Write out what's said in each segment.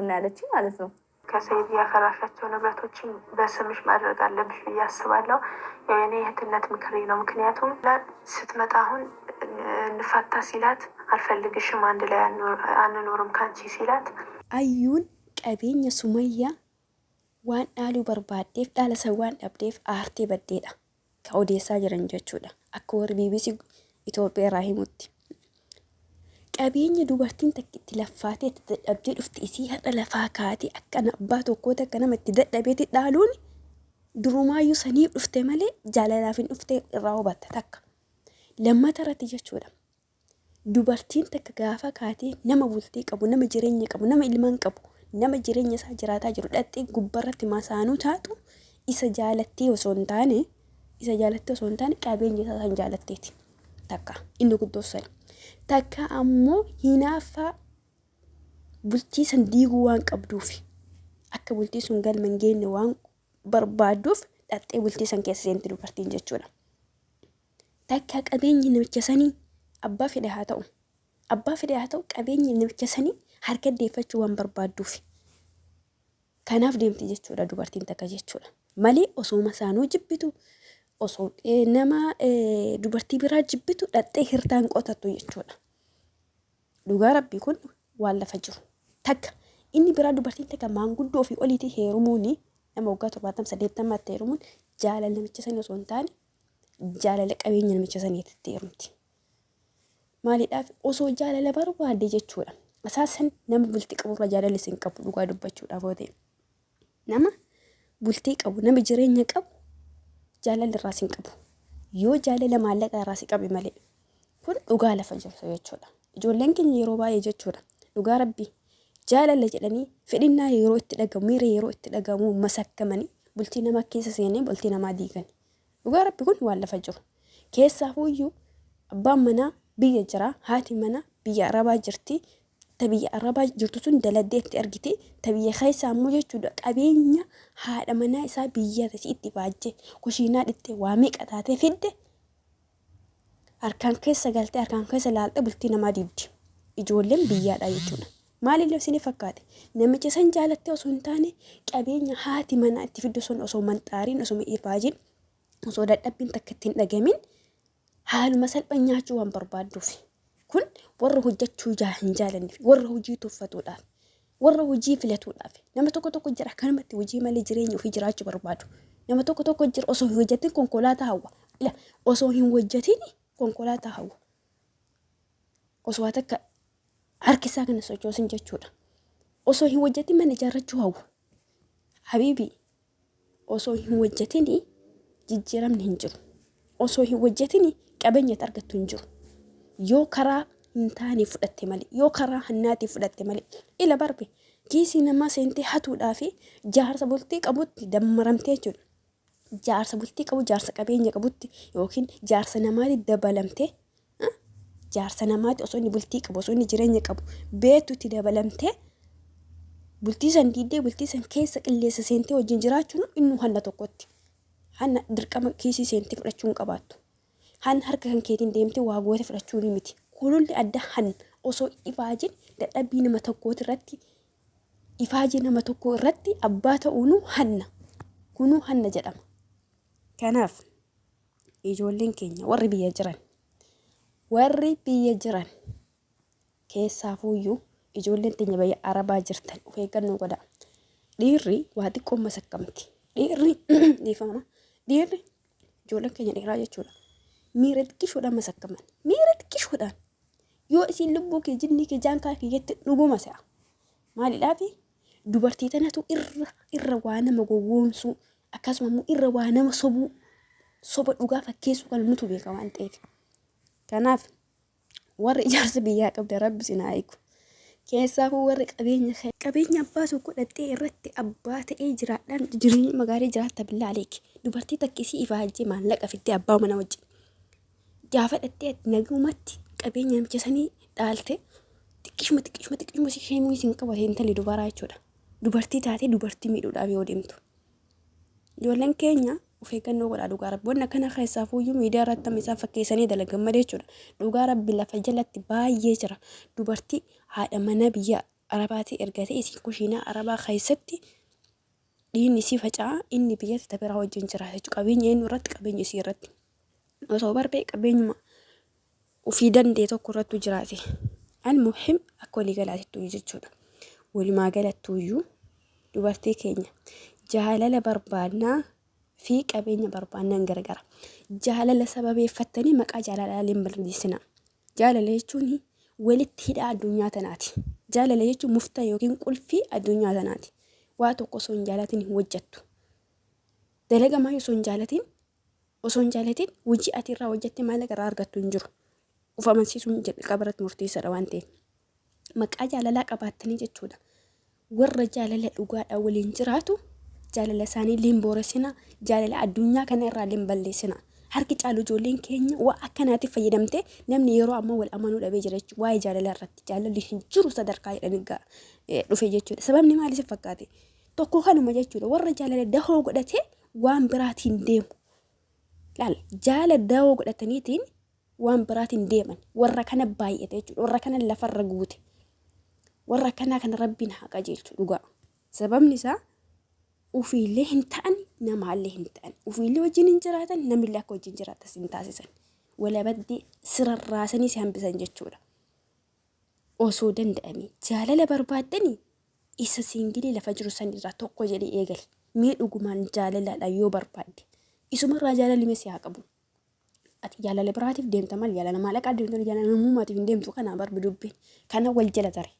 እና ያለችኝ ማለት ነው። ከሰይድ ያፈራሻቸው ንብረቶችን በስምሽ ማድረግ አለብሽ ብዬ አስባለሁ። የኔ እህትነት ምክሬ ነው። ምክንያቱም ስትመጣ አሁን እንፋታ ሲላት አልፈልግሽም፣ አንድ ላይ አንኖርም ካንቺ ሲላት አዩን ቀቤኛ ሱመያ ዋን ዳሉ በርባዴፍ ዳለሰዋን ደብዴፍ አርቴ በዴዳ ከኦዴሳ ጅረን ጀቹudha akka warri ቢቢሲ ኢትዮጵያ ራሂሙቲ qabeenya dubartiin takka itti laffaatee itti dadhabdee dhufti isii haadha lafaa kaatee akkana abbaa tokkoota akka nama itti dadhabeeti dhaaluun durumaayyuu saniif dhufte malee jaalalaaf hin dhufte irraa hubatta takka. Lammata irratti jechuudha. Dubartiin takka gaafa kaatee nama bultii qabu, nama jireenya qabu, nama ilmaan qabu, nama jireenya isaa jiraataa jiru dhattee gubbarratti masaanuu taatu isa jaalattee osoo hin taane qabeenya isaa san jaalatteeti. Takka inni guddoosani. Takka ammoo hinaaffaa bultii san diiguu waan qabduufi akka bultii sun galma hin geenye waan barbaaduuf dhattee bultii san keessa seenti dubartiin jechuudha. Takka qabeenyi namicha sanii abbaa fedhe haa ta'u qabeenyi namicha sanii harka deeffachuu waan barbaaduufi kanaaf deemti jechuudha dubartiin takka jechuudha. Malee osoo masaanuu jibbitu osoo nama dubartii biraa jibbitu dhattee hirtaan qotattu jechuudha. Dhugaa rabbii kun waan lafa jiru. Takka inni biraa dubartiin takka maanguddoo fi oliitii heerumuuni nama waggaa 70 heerumuun jaalala namicha sanii osoo hin taane jaalala qabeenya namicha saniitti heerumti. Maaliidhaaf osoo jaalala barbaadde jechuudha. Asaasan nama bultii qaburra jaalala isin qabu dhugaa dubbachuudhaaf yoo ta'e. Nama bultii qabu, nama jireenya qabu jaalala irraa isin qabu. Yoo jaalala maallaqa irraa isin qabe malee kun dhugaa lafa jiru jechuudha. Ijoolleen keenya yeroo baay'ee jechuudha. Dhugaa rabbii jaalala jedhanii fedhinnaa yeroo itti dhagamu, miira yeroo itti dhagamu masakkamanii bultii namaa keessa seenee bultii namaa diigan. Dhugaa rabbii kun waan lafa jiru. Keessaafuyyuu abbaan manaa biyya jira, haati manaa biyya arabaa jirti. Ta biyya arabaa jirtu sun daladdeetti argite. Ta biyya keessaa ammoo jechuudha qabeenya haadha manaa isaa biyya itti baajjee kushiinaa dhittee waa meeqa taatee fidde harkaan keessa galtee harkaan keessa laaltee bultii namaa diigdi. Ijoolleen biyyaadha jechuudha. Maaliif isin fakkaate namicha san jaalattee osoo hin taane qabeenya haati manaa itti fiddu sun osoo manxaariin osoo ifaajin osoo dadhabbiin takka ittiin dhagamin haaluma salphaan nyaachuu waan barbaadduuf kun warra hojjechuu hin jaalanneef warra hojii tuffatuudhaaf warra hojii filatuudhaaf nama tokko jira kanumatti hojii malee jireenya ofii jiraachuu barbaadu. Nama tokko jira osoo hin hojjetin konkolaataa hawwa. Osoo hin hojjetin konkolaataa hawwa. Osoo takka harkisaa kana sochoosin jechuudha. Osoo hin hojjetin mana ijaarrachuu hawwa. Habiibii osoo hin hojjetin jijjiiramni hin jiru. Osoo hin hojjetin qabeenya argattu hin jiru. Yoo karaa hin taane fudhatte malee, yoo karaa hannaatii fudhatte malee ila barbe kiisii namaa seentee hatuudhaa fi jaarsa bultii qabutti dammaramtee jechuudha. Jaarsa bultii qabu, jaarsa qabeenya qabutti yookiin jaarsa namaatti dabalamtee jaarsa namaatti osoo inni bultii qabu, osoo inni jireenya qabu beetutti dabalamtee bultii san diidee bultii san keessa qilleessa seentee wajjin jiraachuun inni hanna tokkotti. Hanna dirqama kiisii seentee fudhachuun qabaattu. Han harka kan keetiin deemtee waa goote fudhachuu ni miti. Kululli adda han osoo ifaajin dadhabbii nama tokkooti irratti ifaajii nama tokko irratti abbaa ta'uunu hanna. Kunuu hanna jedhama. Kanaaf ijoolleen keenya warri biyya jiran keessaafuyyuu ijoolleen teenya biyya arabaa jirtan of eeggannoo godhaa. Dhiirri waa xiqqoo masakkamti. Dhiirri ijoolleen keenya dhiiraa jechuudha. Miira xiqqishoodhaan masakkaman. Miira xiqqishoodhaan yoo isin lubbuu kee jinnii kee jaankaa kiyyetti dhuguma se'a. Maaliidhaafi dubartii tanatu irra waa nama gowwoomsuu akkasuma immoo irra waa nama soba dhugaa fakkeessuu kan nutu beeka waan ta'eef. Kanaaf warri ijaarsa biyyaa qabda rabbi sinaa eegu. Keessaafuu warri qabeenya abbaa tokko dhattee irratti abbaa ta'ee jiraadhaan jireenya magaalaa jiraatta billaaleeki. Dubartii takkisii ifaajjee maallaqa fittee abbaa mana wajjin. Gaafa dhattee nagumatti qabeenya namicha sanii dhaalte xiqqishuma isheen isin qabate intalli dubaraa jechuudha. Dubartii taatee dubartii miidhuudhaaf yoo deemtu. Ijoolleen keenya of eeggannoo godhaa dhugaa rabbi. Wanna kana keessaafuyyuu miidiyaa irratti isaan fakkeessanii dalagan malee jechuudha. Dhugaa rabbi lafa jalatti baay'ee jira. Dubartii haadha mana biyya Arabaati ergatee isin kushiinaa arabaa keessatti dhiinni si facaa inni biyyatti tabiraa wajjin jiraata jechuudha. Qabeenya inni irratti qabeenya isii irratti osoo barbee qabeenyuma ofii dandee tokko irratti jiraate. An muhim akka walii galaatittuu jechuudha. Walumaa galattuuyyuu dubartii keenya jaalala barbaannaa fi qabeenya barbaannaan gargara. Jaalala sababeeffattanii maqaa jaalalaaleen balleessina. Jaalala jechuun walitti hidhaa addunyaa tanaati. Jaalala jechuun muftaa yookiin qulfii addunyaa tanaati. Waa tokko osoo hin jaalatin hin hojjettu. Dalaga maa osoo hin jaalatin hojii ati irraa hojjettee maallaqa irraa argattu hin jiru. Uf amansiisuun qabaratti murteessaadha waan ta'eef. Maqaa jaalalaa qabaattanii jechuudha. Warra jaalala dhugaadhaan waliin jiraatu jaalala isaanii liin booressina, jaalala addunyaa kana irraa liin balleessina. Harki caalu ijoolleen keenya waa akkanaatiif fayyadamtee namni yeroo ammaa wal amanuu dhabee jira jechuudha. Waa'ee jaalala irratti jaalalli hin jiru sadarkaa jedhanii dhufe jechuudha. Sababni maaliif fakkaate? Tokko kanuma jechuudha. Warra jaalala dahoo godhatee waan biraatiin deemu. Laal jaalala dahoo godhataniitiin waan biraatiin deeman warra kana baay'ate jechuudha. Warra kana lafarra guute. Warra kana rabbiin haa qajeelchu dhugaa. Sababni isaa ufiillee hin ta'an namaallee hin ta'an. Ufiillee wajjin hin jiraatan namillee akka wajjin jiraatas hin taasisan. Walabaddee sirarraasanii si hambisan jechuudha. Osoo danda'ame jaalala barbaaddanii isa siingilii lafa jiru sanirraa tokko jedhee eegali. Mee dhugumaan jaalalaadha yoo barbaadde. Isumarraa jaalalli mee si haa qabu. Ati jaalala biraatiif deemta malee jaalala maallaqaa deemta jaalala namummaatiif hin deemtu kana barbi dubbiin kana wal jala tare.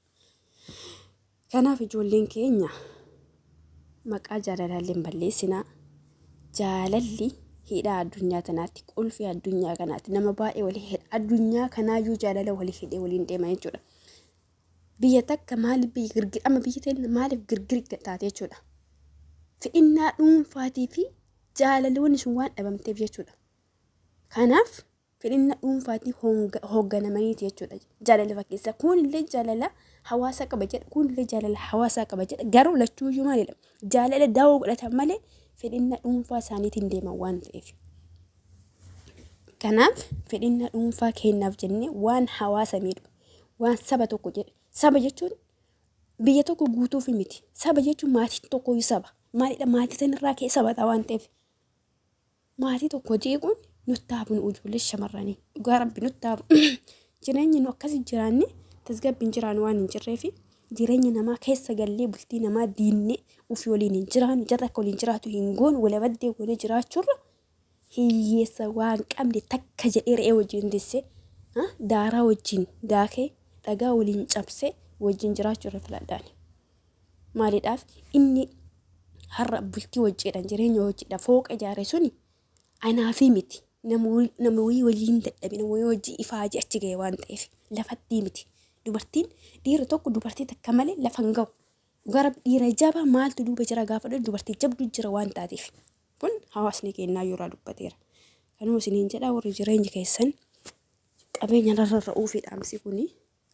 Kanaaf ijoolleen keenya maqaa jaalalaaleen balleessinaa. Jaalalli hidhaa addunyaa tanaatti qulfii addunyaa kanaatti nama baay'ee walii hidha addunyaa kanaayyuu jaalala walii hidhee waliin deema jechuudha. Biyya takka maaliif biyya girgirama biyya ta'e maaliif girgiri taate jechuudha. Fedhinnaa dhuunfaatii fi jaalaloonni sun waan dhabamteef jechuudha. Kanaaf fedhinnaa dhuunfaatii hoogganamaniiti jechuudha. Jaalala fakkeessa kunillee jaalala hawaasa qaba jedha kunillee jaalala hawaasa qaba jedha garuu lachuuyyuu maalidha jaalala daawoo godhatan malee fedhinnaa dhuunfaa isaaniitiin deeman waan ta'eef. Kanaaf fedhinnaa dhuunfaa kennaaf jennee waan hawaasa miidhu waan saba tokko jedha. Saba jechuun biyya tokko guutuuf miti. Saba jechuun maatii tokko saba. Maalidha maatii sanirraa kee sabata waan ta'eef. Maatii tokko jeequun nuttaafu nu ijoollee shamarranii. Dhugaa rabbi nuttaafu. Jireenyi nu akkasii jiraanne tasgabbiin jiraan waan hin jirreef jireenya namaa keessa gallee bultii namaa diinnee ofii waliin hin jiraannu jarra akka waliin jiraatu hin goonu walabaddee goonee jiraachuurra hiyyeessa waan qabne takka jedhee re'ee wajjin deessee daaraa wajjin daakee dhagaa waliin cabsee wajjin jiraachuu irra filadhaan. Maaliidhaaf inni har'a bultii wajjiidhaan jireenya wajjiidhaan fooqa ijaare suni anaafi miti namoonni waliin dadhabe namoonni wajjii ifaajii achi ga'e waan ta'eef lafatti miti. Dubartiin dhiira tokko dubartii takka malee lafa hin ga'u. Gara dhiira jabaa maaltu duuba jira gaafa dubartii jabdu jira waan taateef. Kun hawaasni keenyaa yoo dubbateera. Kanuma isiniin jedhaa warri jireenya keessan qabeenya rarra'uu fi dhaamsi kuni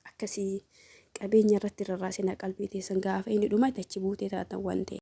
akkasii qabeenya irratti rarraasina qalbii teessan gaafa inni dhuma achi buutee taatan waan ta'eef.